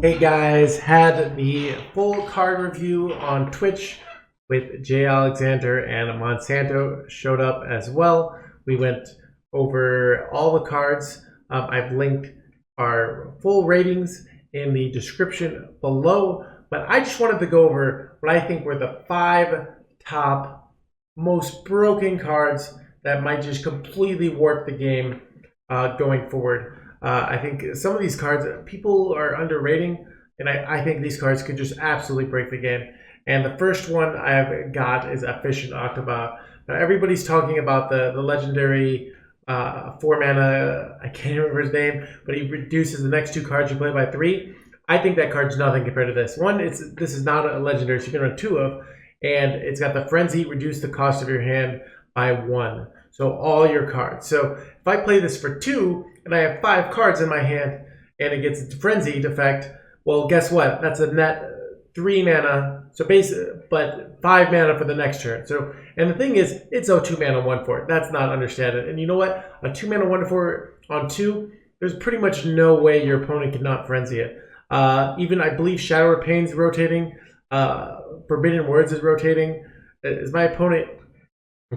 Hey guys, had the full card review on Twitch with Jay Alexander and Monsanto showed up as well. We went over all the cards. I've linked our full ratings in the description below, but I just wanted to go over what I think were the 5 top most broken cards that might just completely warp the game going forward. I think some of these cards people are underrating, and I think these cards could just absolutely break the game. And the first one I've got is Efficient Activa. Now everybody's talking about the legendary 4-mana, I can't remember his name, but he reduces the next 2 cards you play by 3. I think that card's nothing compared to this. One, this is not a legendary, so you can run 2 of, and it's got the Frenzy, reduce the cost of your hand by 1. So all your cards. So if I play this for 2 and I have 5 cards in my hand and it gets its Frenzied effect, well, guess what? That's a net 3 mana. So but 5 mana for the next turn. So, and the thing is, it's a 2 mana 1/4. That's not understanded. And you know what? A 2 mana 1/4 on 2, there's pretty much no way your opponent cannot Frenzy it. Even I believe Shadow of Pain's rotating. Forbidden Words is rotating. Is my opponent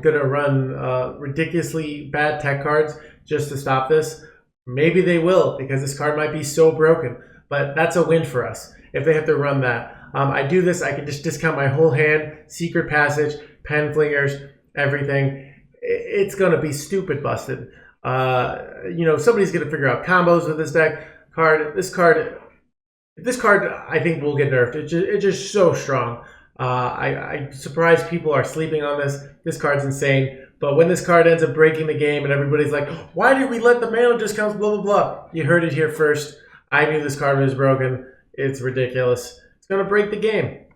going to run ridiculously bad tech cards just to stop this? Maybe they will, because this card might be so broken, but that's a win for us if they have to run that. I do this, I can just discount my whole hand, Secret Passage, Pen Flingers, everything. It's going to be stupid busted. Somebody's going to figure out combos with this card. This card I think will get nerfed. It's just so strong. I'm surprised people are sleeping on this. This card's insane. But when this card ends up breaking the game and everybody's like, why did we let the mana discounts, blah, blah, blah. You heard it here first. I knew this card was broken. It's ridiculous. It's going to break the game.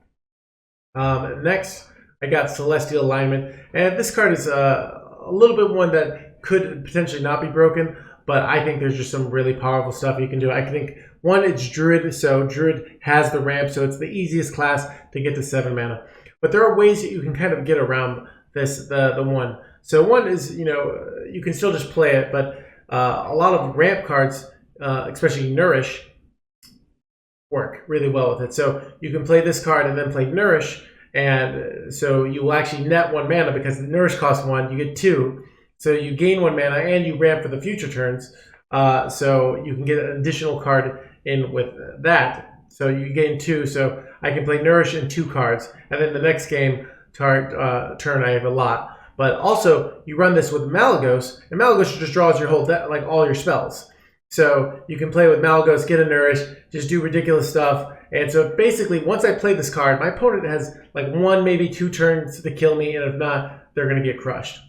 Next, I got Celestial Alignment. And this card is a little bit one that could potentially not be broken, but I think there's just some really powerful stuff you can do. I think, one, it's Druid, so Druid has the ramp, so it's the easiest class to get to 7 mana. But there are ways that you can kind of get around this, the one. So one is, you can still just play it, but a lot of ramp cards, especially Nourish, work really well with it. So you can play this card and then play Nourish, and so you will actually net 1 mana because the Nourish costs 1, you get 2. So you gain 1 mana and you ramp for the future turns. So you can get an additional card in with that. So you gain 2. So I can play Nourish in 2 cards. And then the next game turn I have a lot. But also you run this with Malygos, and Malygos just draws your whole deck, like all your spells. So you can play with Malygos, get a Nourish, just do ridiculous stuff. And so basically once I play this card, my opponent has like 1, maybe 2 turns to kill me, and if not, they're going to get crushed.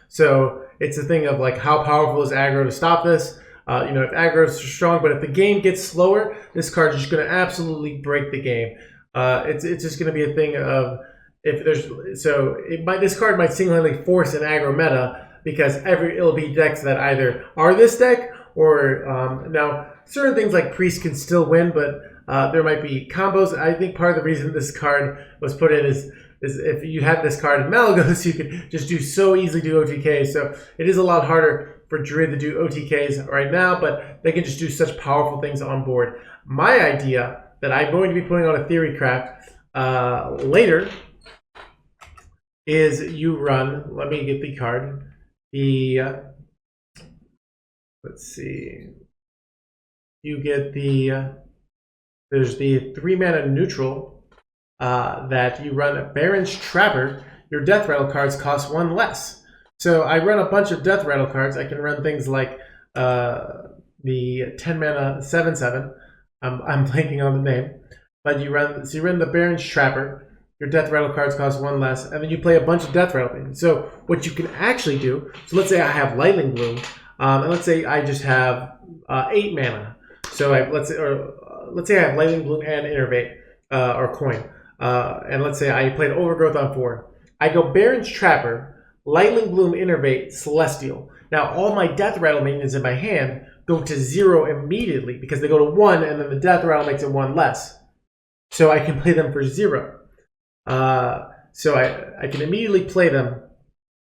So it's a thing of like how powerful is aggro to stop this. If aggro is strong, but if the game gets slower, this card is just going to absolutely break the game. It's just going to be a thing of this card might single-handedly force an aggro meta because it'll be decks that either are this deck or now certain things like Priest can still win, but there might be combos. I think part of the reason this card was put in is if you had this card in Malygos, you could just so easily do OTKs. So it is a lot harder for Druid to do OTKs right now, but they can just do such powerful things on board. My idea that I'm going to be putting on a theory craft later is you run, let me get the card, let's see, you get there's the 3 mana neutral that you run Barrens Trapper. Your Death Rattle cards cost 1 less. So I run a bunch of Death Rattle cards. I can run things like the 10 mana 7/7. I'm blanking on the name, but you run the Barrens Trapper. Your Death Rattle cards cost 1 less, and then you play a bunch of Death Rattle things. So what you can actually do, so let's say I have Lightning Bloom, and let's say I just have 8 mana. So let's say I have Lightning Bloom and Innervate or Coin, and let's say I played Overgrowth on 4. I go Barrens Trapper, Lightning Bloom, Innervate, Celestial. Now all my Death Rattle minions in my hand go to 0 immediately because they go to 1, and then the Death Rattle makes it 1 less. So I can play them for 0. So I can immediately play them.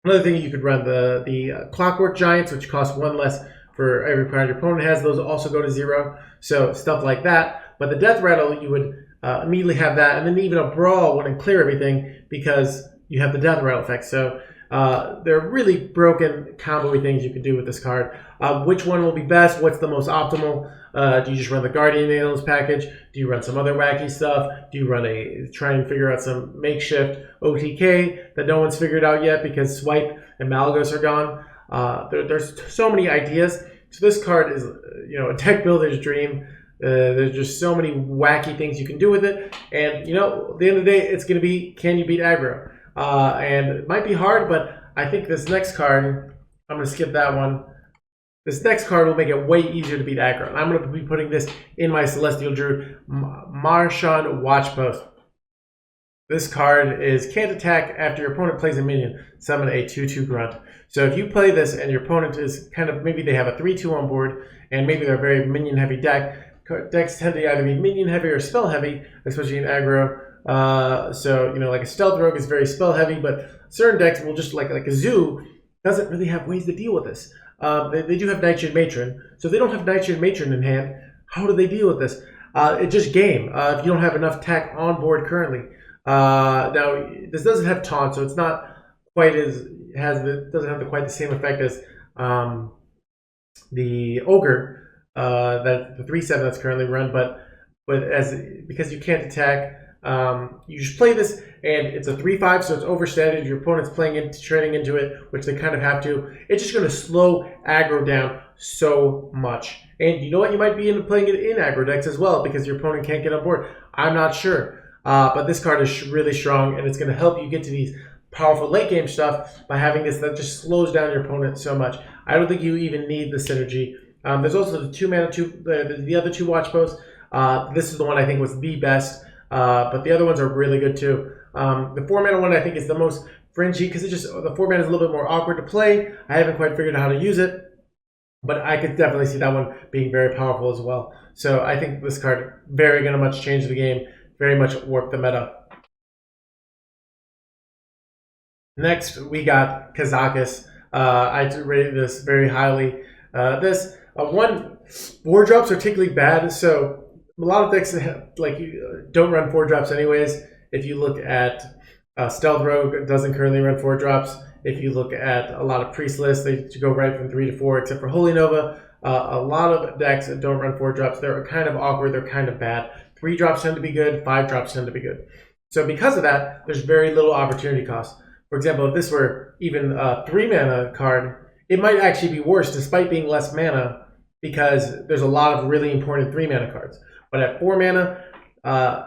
Another thing, you could run the Clockwork Giants, which cost 1 less for every card your opponent has. Those also go to 0. So stuff like that. But the Death Rattle, you would immediately have that, and then even a Brawl wouldn't clear everything because you have the Death Rattle effect. So there are really broken combo-y things you can do with this card. Which one will be best? What's the most optimal? Do you just run the Guardian Nails package? Do you run some other wacky stuff? Do you try and figure out some makeshift OTK that no one's figured out yet because Swipe and Malagos are gone? There's so many ideas. So this card is, a deck builder's dream. There's just so many wacky things you can do with it. And, at the end of the day, it's going to be, can you beat aggro? And it might be hard, but I think this next card, I'm going to skip that one. This next card will make it way easier to beat aggro. And I'm going to be putting this in my Celestial Druid, Marchand Watchpost. This card is Cant Attack. After your opponent plays a minion, summon a 2/2 grunt. So if you play this and your opponent is maybe they have a 3/2 on board, and maybe they're a very minion-heavy deck. Decks tend to either be minion-heavy or spell-heavy, especially in aggro. So, like a Stealth Rogue is very spell-heavy, but certain decks will just, like a Zoo, doesn't really have ways to deal with this. They do have Nightshade Matron. So if they don't have Nightshade Matron in hand, how do they deal with this? It's just game. If you don't have enough tech on board currently. Now, this doesn't have Taunt, so it's not quite doesn't have quite the same effect as the Ogre, that the 3/7 that's currently run, but because you can't attack, you just play this, and it's a 3/5, so it's overstated. Your opponent's trading into it, which they kind of have to. It's just going to slow aggro down so much. And you know what? You might be into playing it in aggro decks as well because your opponent can't get on board. I'm not sure. But this card is really strong, and it's going to help you get to these powerful late game stuff by having this that just slows down your opponent so much. I don't think you even need the synergy. There's also the 2-mana, the other 2 watch posts. This is the one I think was the best, but the other ones are really good too. The 4-mana one I think is the most fringy because the 4-mana is a little bit more awkward to play. I haven't quite figured out how to use it, but I could definitely see that one being very powerful as well. So I think this card very going to much change the game, very much warp the meta. Next, we got Kazakus. I rated this very highly. This 4-drops are particularly bad, so a lot of decks don't run 4-drops anyways. If you look at Stealth Rogue, it doesn't currently run 4-drops. If you look at a lot of Priest lists, they go right from 3 to 4, except for Holy Nova. A lot of decks that don't run 4-drops, they're kind of awkward, they're kind of bad. 3-drops tend to be good, 5-drops tend to be good. So because of that, there's very little opportunity cost. For example, if this were even a 3-mana card, it might actually be worse despite being less mana because there's a lot of really important 3-mana cards. But at 4 mana,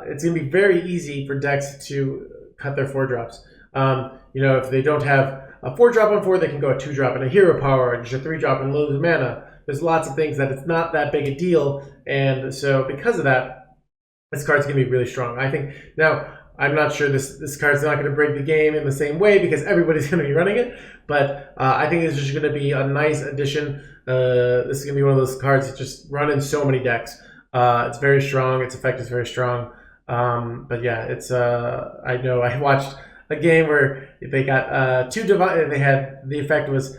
it's going to be very easy for decks to cut their 4-drops. If they don't have a 4-drop on 4, they can go a 2-drop and a hero power, or just a 3-drop and lose mana. There's lots of things that it's not that big a deal, and so because of that, this card's going to be really strong. I think now. I'm not sure this card's not going to break the game in the same way because everybody's going to be running it, but I think it's just going to be a nice addition. This is going to be one of those cards that just run in so many decks. It's very strong. Its effect is very strong. But yeah, it's I know I watched a game where they got they had the effect was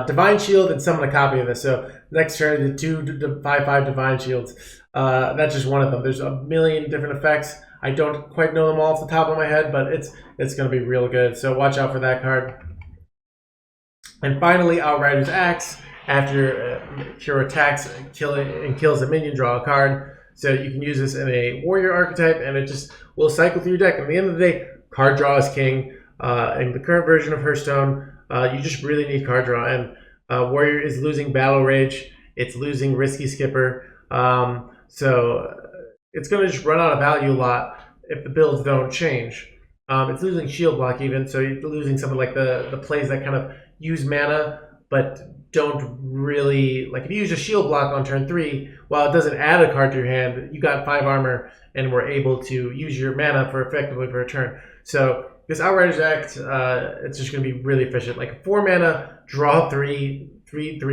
Divine Shield and summon a copy of this. So next turn, the 2 5/5 Divine Shields. That's just one of them. There's a million different effects. I don't quite know them all off the top of my head, but it's going to be real good. So watch out for that card. And finally, Outrider's Axe. After your attacks kills a minion, draw a card. So you can use this in a warrior archetype, and it just will cycle through your deck. At the end of the day, card draw is king. In the current version of Hearthstone, you just really need card draw. And warrior is losing Battle Rage. It's losing Risky Skipper. So it's going to just run out of value a lot if the builds don't change. It's losing shield block even, so you're losing something like the plays that kind of use mana but don't really, like if you use a shield block on turn 3, while it doesn't add a card to your hand, you got 5 armor and were able to use your mana effectively for a turn. So this Outrider's Act, it's just going to be really efficient. Like a 4 mana, draw 3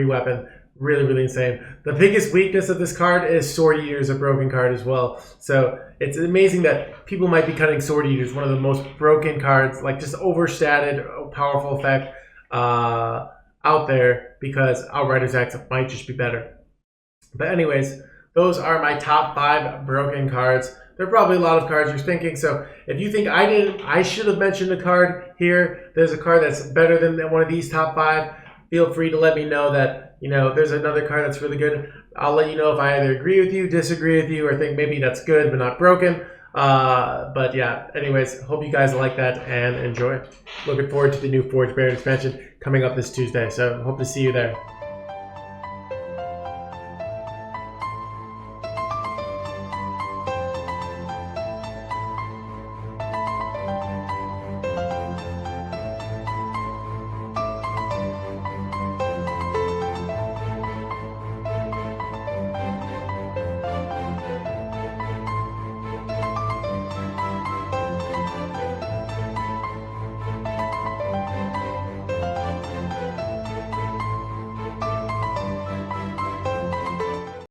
weapon. Really, really insane. The biggest weakness of this card is Sword Eater is a broken card as well. So it's amazing that people might be cutting Sword Eaters, one of the most broken cards, like just overstated, powerful effect out there. because Outriders X might just be better. But anyways, those are my top 5 broken cards. There are probably a lot of cards you're thinking, so if you think I should have mentioned a card here, there's a card that's better than one of these top 5, feel free to let me know that, there's another card that's really good. I'll let you know if I either agree with you, disagree with you, or think maybe that's good but not broken. But yeah, anyways, hope you guys like that and enjoy. Looking forward to the new Forged Barrens expansion coming up this Tuesday, so hope to see you there.